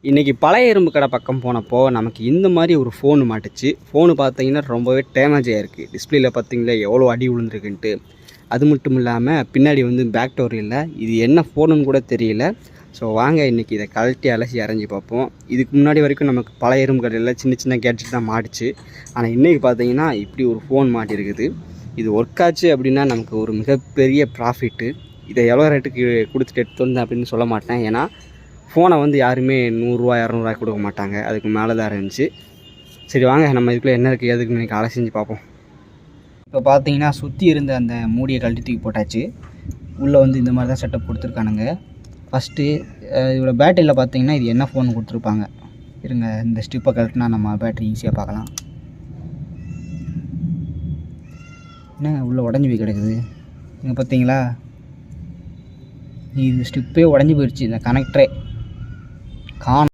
இன்றைக்கி பழைய இரும்பு கடை பக்கம் போனப்போ நமக்கு இந்த மாதிரி ஒரு ஃபோனு மாட்டுச்சு. ஃபோனு பார்த்தீங்கன்னா ரொம்பவே டேமேஜ் ஆகிருக்கு. டிஸ்பிளேல பார்த்தீங்களா எவ்வளோ அடி விழுந்துருக்குன்ட்டு. அது மட்டும் இல்லாமல் பின்னாடி வந்து பேக் டோர் இல்லை. இது என்ன ஃபோனுன்னு கூட தெரியல. ஸோ வாங்க இன்றைக்கி இதை கழட்டி அலசி அரைஞ்சி பார்ப்போம். இதுக்கு முன்னாடி வரைக்கும் நமக்கு பழைய இரும்பு கடையில் சின்ன சின்ன கேட்ஜெட் தான் மாட்டுச்சு. ஆனால் இன்றைக்கி பார்த்தீங்கன்னா இப்படி ஒரு ஃபோன் மாட்டியிருக்குது. இது ஒர்க் ஆச்சு அப்படின்னா நமக்கு ஒரு மிகப்பெரிய ப்ராஃபிட்டு. இதை எவ்வளோ ரேட்டுக்கு கொடுத்துட்டு எடுத்து வந்தேன் அப்படின்னு சொல்ல மாட்டேன். ஏன்னா ஃபோனை வந்து யாருமே 100 200 கொடுக்க மாட்டாங்க. அதுக்கு மேலே தான் இருந்துச்சு. சரி வாங்க நம்ம இதுக்குள்ளே என்ன இருக்குது எதுக்கு இன்றைக்கி அலசி செஞ்சு பார்ப்போம். இப்போ பார்த்தீங்கன்னா சுற்றி இருந்த அந்த மூடியை கழட்டி தூக்கி போட்டாச்சு. உள்ளே வந்து இந்த மாதிரி தான் செட்டப் கொடுத்துருக்கானுங்க. ஃபஸ்ட்டு இதோட பேட்டரியில் பார்த்தீங்கன்னா இது என்ன ஃபோன் கொடுத்துருப்பாங்க. இருங்க இந்த ஸ்ட்ரிப்பை கழட்டினா நம்ம பேட்டரி ஈஸியாக பார்க்கலாம். என்ன உள்ளே உடஞ்சி போய் கிடக்குது இங்கே பார்த்தீங்களா. இது ஸ்ட்ரிப்பே உடஞ்சி போயிடுச்சு. இந்த கனெக்டரே காணும்.